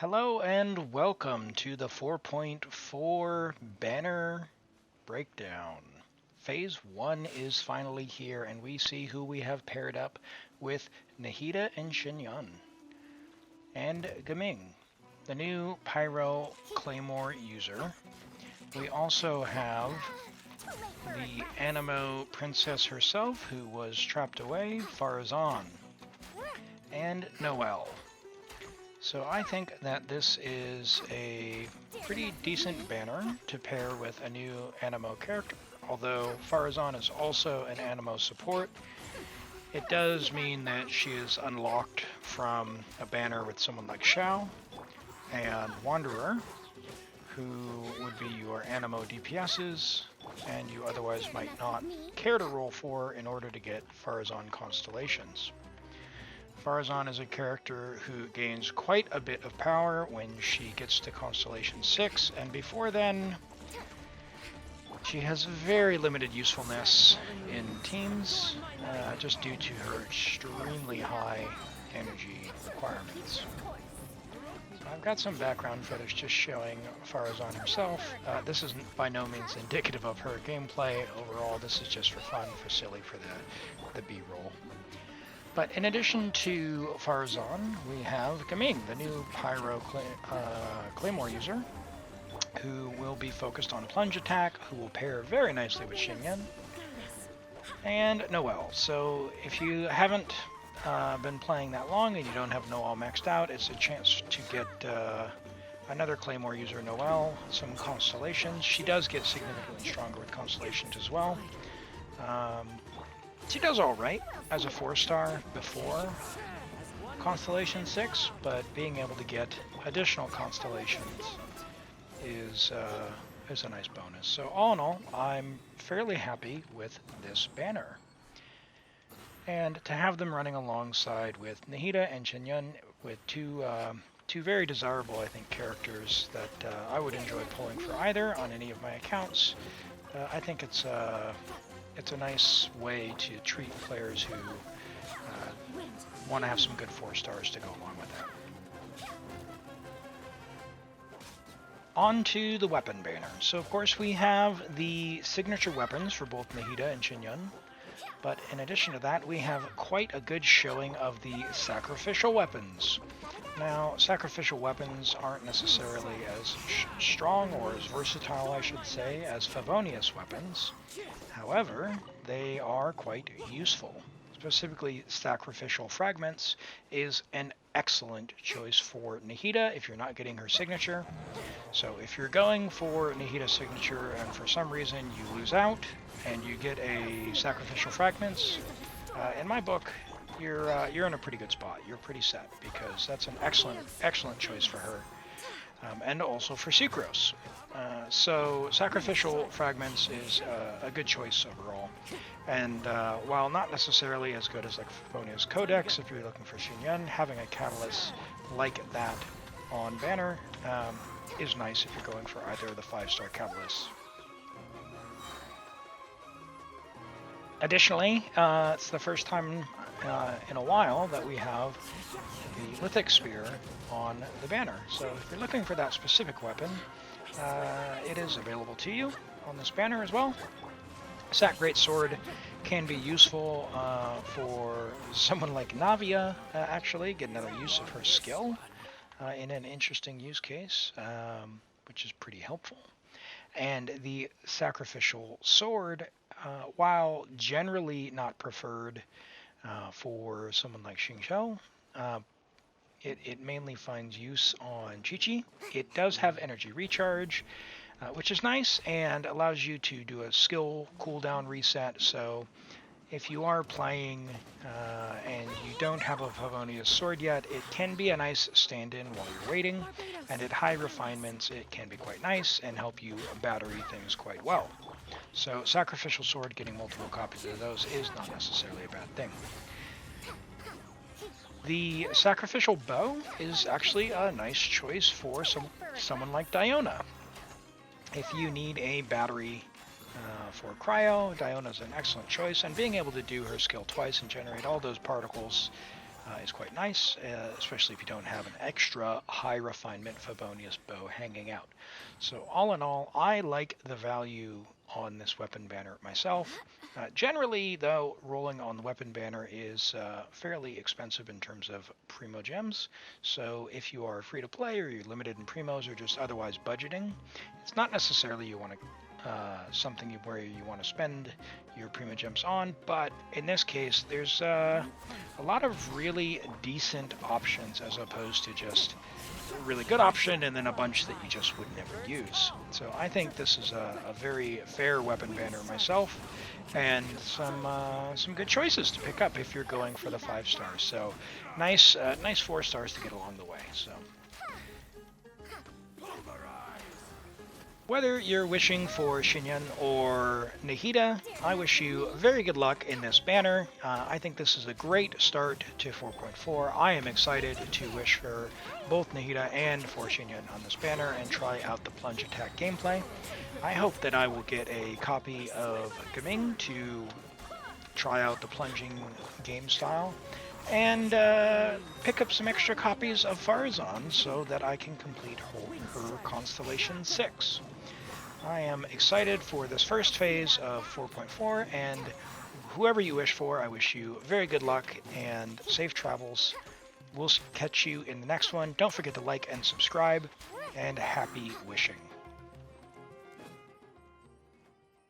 Hello and welcome to the 4.4 banner breakdown. Phase 1 is finally here and we see who we have paired up with Nahida and xianyun. And Gaming, the new Pyro Claymore user. We also have the Animo princess herself who was trapped away, Farazan. And Noelle. So I think that this is a pretty decent banner to pair with a new Animo character. Although Farazan is also an Animo support, it does mean that she is unlocked from a banner with someone like Xiao and Wanderer, who would be your Animo DPSs, and you otherwise might not care to roll for in order to get Farazan constellations. Farazan is a character who gains quite a bit of power when she gets to Constellation 6, and before then, she has very limited usefulness in teams, just due to her extremely high energy requirements. So I've got some background footage just showing Farazan herself. This is by no means indicative of her gameplay. Overall, this is just for fun, for silly, for the B-roll. But in addition to Farazan, we have Gaming, the new Pyro Claymore user, who will be focused on plunge attack, who will pair very nicely with xianyun, and Noelle. So if you haven't been playing that long and you don't have Noelle maxed out, it's a chance to get another Claymore user, Noelle, some constellations. She does get significantly stronger with constellations as well. She does alright as a 4-star before Constellation 6, but being able to get additional constellations is a nice bonus. So all in all, I'm fairly happy with this banner. And to have them running alongside with Nahida and xianyun, with two very desirable, I think, characters that I would enjoy pulling for either on any of my accounts, I think it's a nice way to treat players who want to have some good 4-stars to go along with that. On to the weapon banner. So of course we have the signature weapons for both Nahida and xianyun, but in addition to that we have quite a good showing of the sacrificial weapons. Now, sacrificial weapons aren't necessarily as strong or as versatile, I should say, as Favonius weapons. However, they are quite useful. Specifically, sacrificial fragments is an excellent choice for Nahida if you're not getting her signature. So if you're going for Nahida's signature and for some reason you lose out and you get a sacrificial fragments, in my book, you're in a pretty good spot. You're pretty set because that's an excellent choice for her, and also for Sucrose. So sacrificial fragments is a good choice overall, and while not necessarily as good as like Favonius Codex, if you're looking for xianyun, having a catalyst like that on banner is nice if you're going for either of the 5-star catalysts. Additionally, it's the first time in a while that we have the Lithic Spear on the banner. So if you're looking for that specific weapon, it is available to you on this banner as well. Sac Greatsword can be useful for someone like Navia, actually, get another use of her skill in an interesting use case, which is pretty helpful. And the Sacrificial Sword, while generally not preferred for someone like Xingqiu, it mainly finds use on Chi-Chi. It does have energy recharge, which is nice and allows you to do a skill cooldown reset. So if you are playing and you don't have a Favonius sword yet, it can be a nice stand-in while you're waiting, and at high refinements it can be quite nice and help you battery things quite well. So Sacrificial Sword, getting multiple copies of those is not necessarily a bad thing. The Sacrificial Bow is actually a nice choice for someone like Diona. If you need a battery for Cryo, Diona's an excellent choice, and being able to do her skill twice and generate all those particles is quite nice, especially if you don't have an extra high refinement Favonius bow hanging out. So all in all, I like the value on this weapon banner myself. Generally, though, rolling on the weapon banner is fairly expensive in terms of primo gems. So if you are free to play or you're limited in primos or just otherwise budgeting, it's not necessarily you want to something where you want to spend your primo gems on, but in this case, there's a lot of really decent options as opposed to just a really good option and then a bunch that you just would never use. So I think this is a very fair weapon banner myself, and some good choices to pick up if you're going for the 5 stars. So nice 4 stars to get along the way. So. Whether you're wishing for xianyun or nahida, I wish you very good luck in this banner. I think this is a great start to 4.4. I am excited to wish for both nahida and for xianyun on this banner and try out the plunge attack gameplay. I hope that I will get a copy of Gaming to try out the plunging game style and pick up some extra copies of Farazan so that I can complete her Constellation 6. I am excited for this first phase of 4.4, and whoever you wish for, I wish you very good luck and safe travels. We'll catch you in the next one. Don't forget to like and subscribe, and happy wishing.